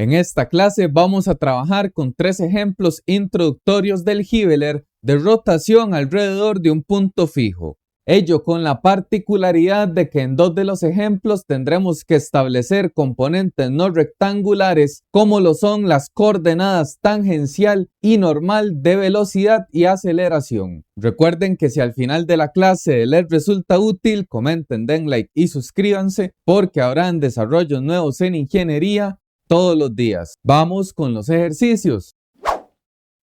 En esta clase vamos a trabajar con 3 ejemplos introductorios del Giveler de rotación alrededor de un punto fijo. Ello con la particularidad de que en 2 de los ejemplos tendremos que establecer componentes no rectangulares como lo son las coordenadas tangencial y normal de velocidad y aceleración. Recuerden que si al final de la clase les resulta útil, comenten, den like y suscríbanse porque habrán desarrollos nuevos en ingeniería todos los días. Vamos con los ejercicios.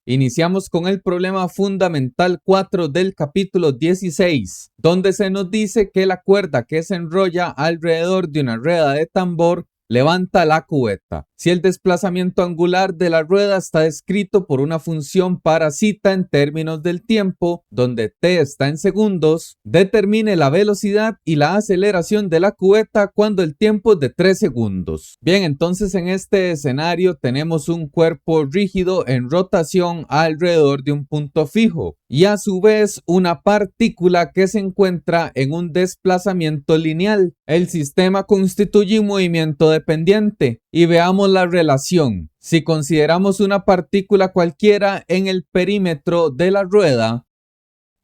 Iniciamos con el problema fundamental 4 del capítulo 16, donde se nos dice que la cuerda que se enrolla alrededor de una rueda de tambor levanta la cubeta. Si el desplazamiento angular de la rueda está descrito por una función parasita en términos del tiempo, donde t está en segundos, determine la velocidad y la aceleración de la cubeta cuando el tiempo es de 3 segundos. Bien, entonces en este escenario tenemos un cuerpo rígido en rotación alrededor de un punto fijo y a su vez una partícula que se encuentra en un desplazamiento lineal. El sistema constituye un movimiento dependiente y veamos la relación. Si consideramos una partícula cualquiera en el perímetro de la rueda,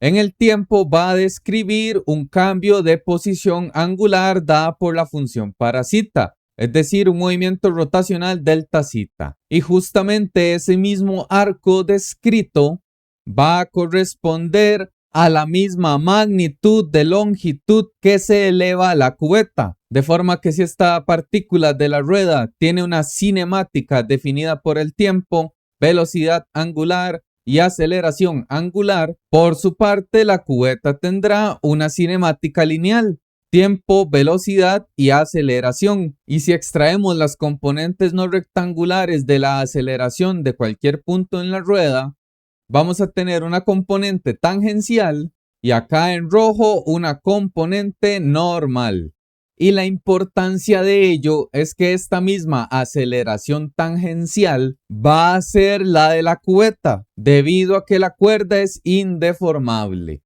en el tiempo va a describir un cambio de posición angular dada por la función parasita, es decir, un movimiento rotacional delta zeta. Y justamente ese mismo arco descrito va a corresponder a la misma magnitud de longitud que se eleva a la cubeta. De forma que si esta partícula de la rueda tiene una cinemática definida por el tiempo, velocidad angular y aceleración angular, por su parte la cubeta tendrá una cinemática lineal, tiempo, velocidad y aceleración. Y si extraemos las componentes no rectangulares de la aceleración de cualquier punto en la rueda, vamos a tener una componente tangencial y acá en rojo una componente normal. Y la importancia de ello es que esta misma aceleración tangencial va a ser la de la cubeta, debido a que la cuerda es indeformable.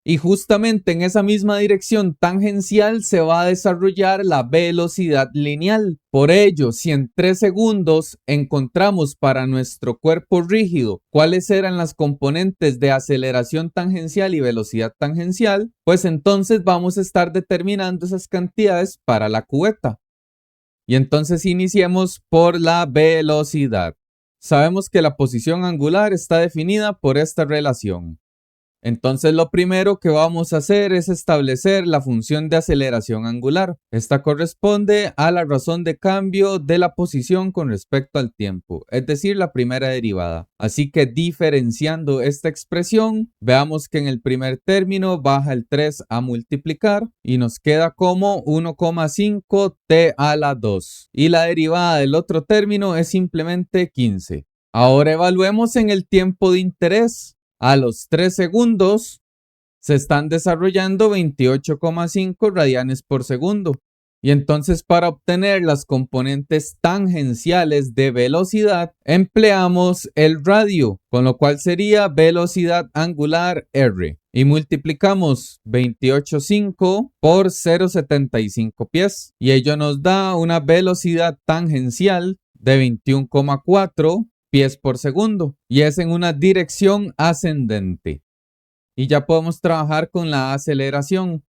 Y justamente en esa misma dirección tangencial se va a desarrollar la velocidad lineal. Por ello, si en 3 segundos encontramos para nuestro cuerpo rígido cuáles eran las componentes de aceleración tangencial y velocidad tangencial, pues entonces vamos a estar determinando esas cantidades para la cubeta. Y entonces iniciemos por la velocidad. Sabemos que la posición angular está definida por esta relación. Entonces lo primero que vamos a hacer es establecer la función de aceleración angular. Esta corresponde a la razón de cambio de la posición con respecto al tiempo, es decir, la primera derivada. Así que diferenciando esta expresión, veamos que en el primer término baja el 3 a multiplicar y nos queda como 1,5 t a la 2. Y la derivada del otro término es simplemente 15. Ahora evaluemos en el tiempo de interés. A los 3 segundos se están desarrollando 28,5 radianes por segundo. Y entonces para obtener las componentes tangenciales de velocidad empleamos el radio, con lo cual sería velocidad angular R. Y multiplicamos 28,5 por 0,75 pies. Y ello nos da una velocidad tangencial de 21,4 pies por segundo y es en una dirección ascendente. Y ya podemos trabajar con la aceleración.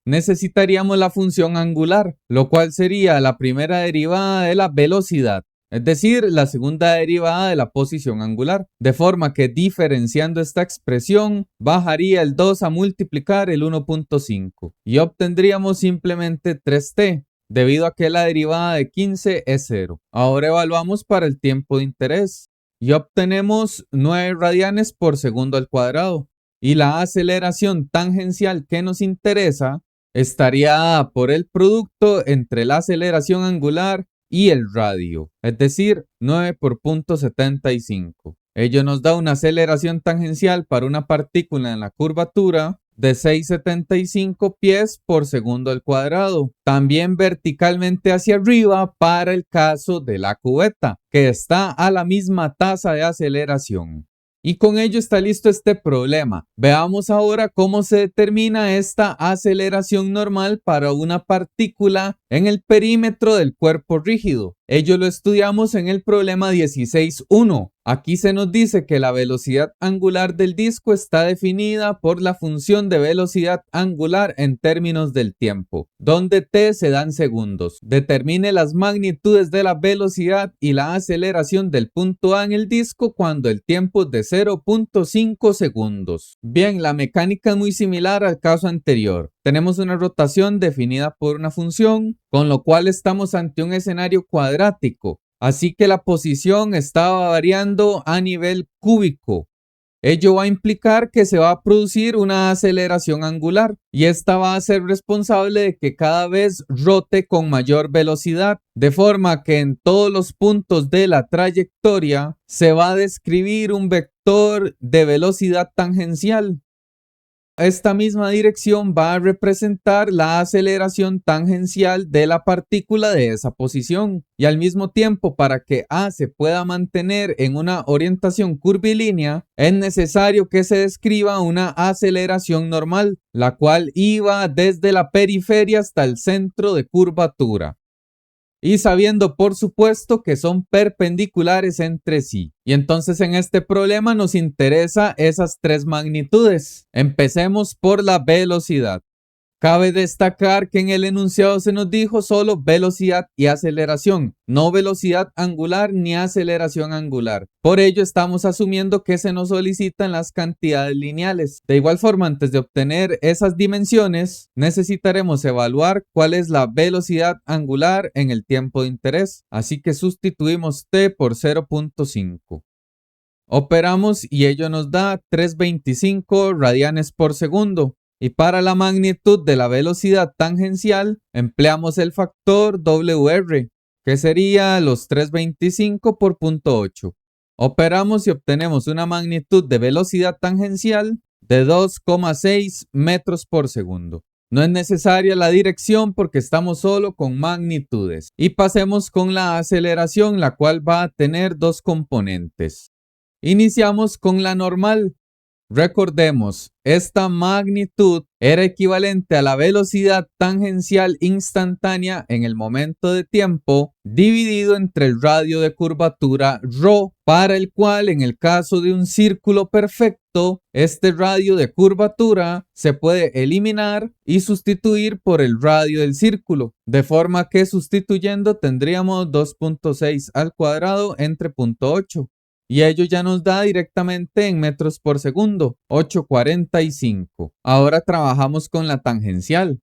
Necesitaríamos la función angular, lo cual sería la primera derivada de la velocidad, es decir, la segunda derivada de la posición angular, de forma que diferenciando esta expresión bajaría el 2 a multiplicar el 1,5 y obtendríamos simplemente 3t. Debido a que la derivada de 15 es 0. Ahora evaluamos para el tiempo de interés y obtenemos 9 radianes por segundo al cuadrado. Y la aceleración tangencial que nos interesa estaría dada por el producto entre la aceleración angular y el radio, es decir, 9 por 0,75. Ello nos da una aceleración tangencial para una partícula en la curvatura de 6,75 pies por segundo al cuadrado. También verticalmente hacia arriba para el caso de la cubeta, que está a la misma tasa de aceleración. Y con ello está listo este problema. Veamos ahora cómo se determina esta aceleración normal para una partícula en el perímetro del cuerpo rígido. Ello lo estudiamos en el problema 16.1. Aquí se nos dice que la velocidad angular del disco está definida por la función de velocidad angular en términos del tiempo, donde t se dan segundos. Determine las magnitudes de la velocidad y la aceleración del punto A en el disco cuando el tiempo es de 0.5 segundos. Bien, la mecánica es muy similar al caso anterior. Tenemos una rotación definida por una función, con lo cual estamos ante un escenario cuadrático. Así que la posición estaba variando a nivel cúbico. Ello va a implicar que se va a producir una aceleración angular y esta va a ser responsable de que cada vez rote con mayor velocidad, de forma que en todos los puntos de la trayectoria se va a describir un vector de velocidad tangencial. Esta misma dirección va a representar la aceleración tangencial de la partícula de esa posición y al mismo tiempo para que A se pueda mantener en una orientación curvilínea es necesario que se describa una aceleración normal, la cual iba desde la periferia hasta el centro de curvatura. Y sabiendo por supuesto que son perpendiculares entre sí. Y entonces en este problema nos interesa esas tres magnitudes. Empecemos por la velocidad. Cabe destacar que en el enunciado se nos dijo solo velocidad y aceleración, no velocidad angular ni aceleración angular. Por ello estamos asumiendo que se nos solicitan las cantidades lineales. De igual forma, antes de obtener esas dimensiones, necesitaremos evaluar cuál es la velocidad angular en el tiempo de interés. Así que sustituimos t por 0.5. Operamos y ello nos da 325 radianes por segundo. Y para la magnitud de la velocidad tangencial, empleamos el factor WR, que sería los 325 por 0.8. Operamos y obtenemos una magnitud de velocidad tangencial de 2,6 metros por segundo. No es necesaria la dirección porque estamos solo con magnitudes. Y pasemos con la aceleración, la cual va a tener dos componentes. Iniciamos con la normal. Recordemos, esta magnitud era equivalente a la velocidad tangencial instantánea en el momento de tiempo dividido entre el radio de curvatura ρ, para el cual en el caso de un círculo perfecto, este radio de curvatura se puede eliminar y sustituir por el radio del círculo, de forma que sustituyendo tendríamos 2.6 al cuadrado entre 0.8. Y ello ya nos da directamente en metros por segundo, 845. Ahora trabajamos con la tangencial.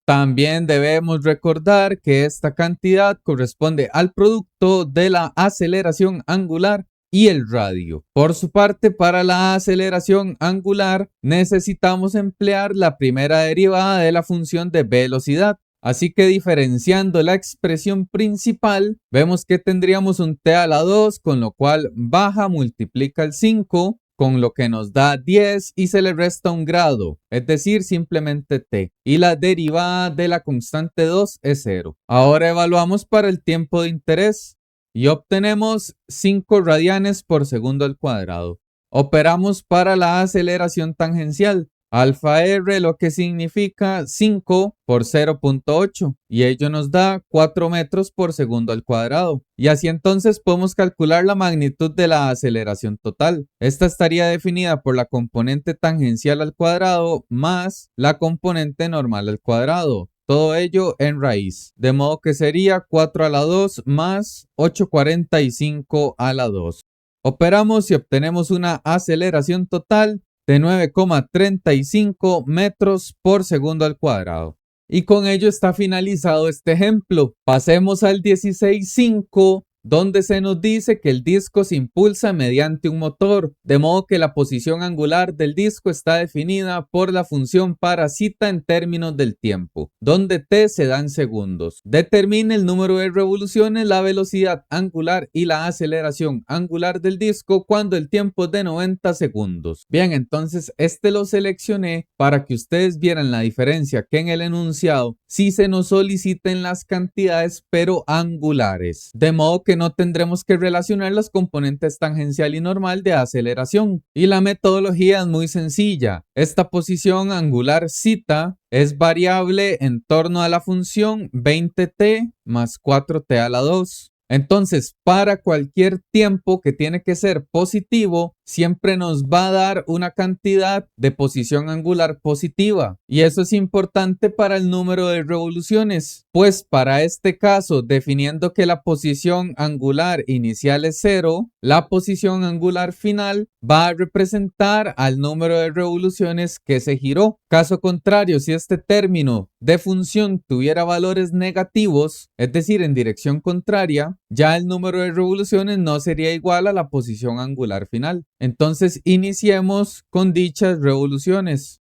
También debemos recordar que esta cantidad corresponde al producto de la aceleración angular y el radio. Por su parte, para la aceleración angular necesitamos emplear la primera derivada de la función de velocidad. Así que diferenciando la expresión principal, vemos que tendríamos un t a la 2, con lo cual baja, multiplica el 5, con lo que nos da 10 y se le resta un grado, es decir, simplemente t. Y la derivada de la constante 2 es 0. Ahora evaluamos para el tiempo de interés y obtenemos 5 radianes por segundo al cuadrado. Operamos para la aceleración tangencial. Alfa R, lo que significa 5 por 0.8 y ello nos da 4 metros por segundo al cuadrado. Y así entonces podemos calcular la magnitud de la aceleración total. Esta estaría definida por la componente tangencial al cuadrado más la componente normal al cuadrado. Todo ello en raíz. De modo que sería 4 a la 2 más 845 a la 2. Operamos y obtenemos una aceleración total de 9,35 metros por segundo al cuadrado. Y con ello está finalizado este ejemplo. Pasemos al 16.5, donde se nos dice que el disco se impulsa mediante un motor, de modo que la posición angular del disco está definida por la función parasita en términos del tiempo, donde t se da en segundos. Determine el número de revoluciones, la velocidad angular y la aceleración angular del disco cuando el tiempo es de 90 segundos. Bien, entonces este lo seleccioné para que ustedes vieran la diferencia que en el enunciado sí se nos soliciten las cantidades pero angulares, de modo que que no tendremos que relacionar los componentes tangencial y normal de aceleración. Y la metodología es muy sencilla. Esta posición angular zeta es variable en torno a la función 20t más 4t a la 2. Entonces, para cualquier tiempo que tiene que ser positivo, siempre nos va a dar una cantidad de posición angular positiva. Y eso es importante para el número de revoluciones, pues para este caso, definiendo que la posición angular inicial es 0, la posición angular final va a representar al número de revoluciones que se giró. Caso contrario, si este término de función tuviera valores negativos, es decir, en dirección contraria, ya el número de revoluciones no sería igual a la posición angular final. Entonces, iniciemos con dichas revoluciones.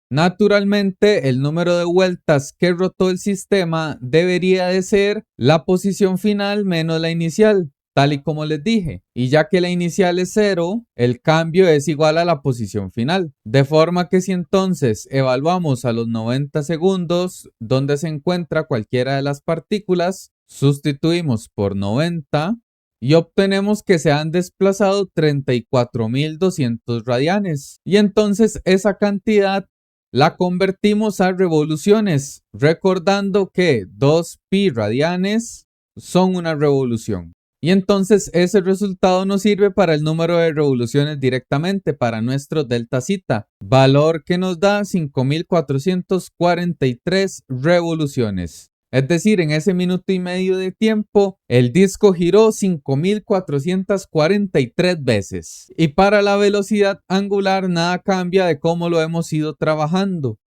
Naturalmente, el número de vueltas que rotó el sistema debería de ser la posición final menos la inicial, tal y como les dije. Y ya que la inicial es 0, el cambio es igual a la posición final. De forma que si entonces evaluamos a los 90 segundos donde se encuentra cualquiera de las partículas, sustituimos por 90 y obtenemos que se han desplazado 34.200 radianes. Y entonces esa cantidad la convertimos a revoluciones, recordando que 2pi radianes son una revolución. Y entonces ese resultado nos sirve para el número de revoluciones directamente, para nuestro delta zeta, valor que nos da 5.443 revoluciones. Es decir, en ese minuto y medio de tiempo, el disco giró 5.443 veces. Y para la velocidad angular nada cambia de cómo lo hemos ido trabajando.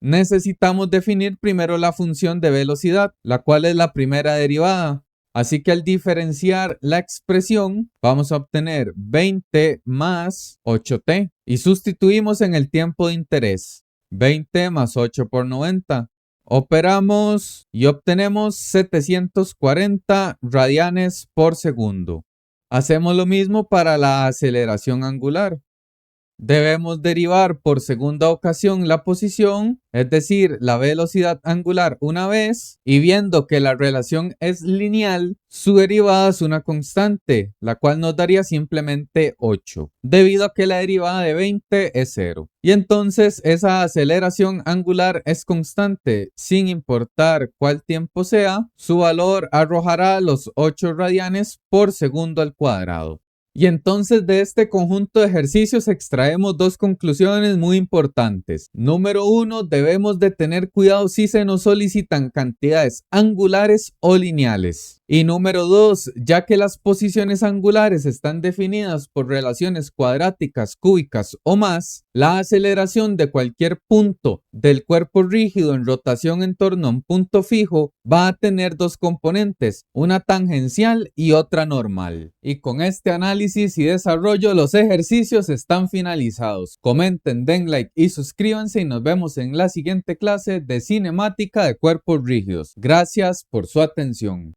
Necesitamos definir primero la función de velocidad, la cual es la primera derivada. Así que al diferenciar la expresión, vamos a obtener 20 más 8t y sustituimos en el tiempo de interés. 20 más 8 por 90. Operamos y obtenemos 740 radianes por segundo. Hacemos lo mismo para la aceleración angular. Debemos derivar por segunda ocasión la posición, es decir, la velocidad angular una vez, y viendo que la relación es lineal, su derivada es una constante, la cual nos daría simplemente 8, debido a que la derivada de 20 es 0. Y entonces esa aceleración angular es constante, sin importar cuál tiempo sea, su valor arrojará los 8 radianes por segundo al cuadrado. Y entonces de este conjunto de ejercicios extraemos dos conclusiones muy importantes. Número 1, debemos de tener cuidado si se nos solicitan cantidades angulares o lineales. Y número 2, ya que las posiciones angulares están definidas por relaciones cuadráticas, cúbicas o más, la aceleración de cualquier punto del cuerpo rígido en rotación en torno a un punto fijo va a tener dos componentes, una tangencial y otra normal. Y con este análisis y desarrollo los ejercicios están finalizados. Comenten, den like y suscríbanse y nos vemos en la siguiente clase de cinemática de cuerpos rígidos. Gracias por su atención.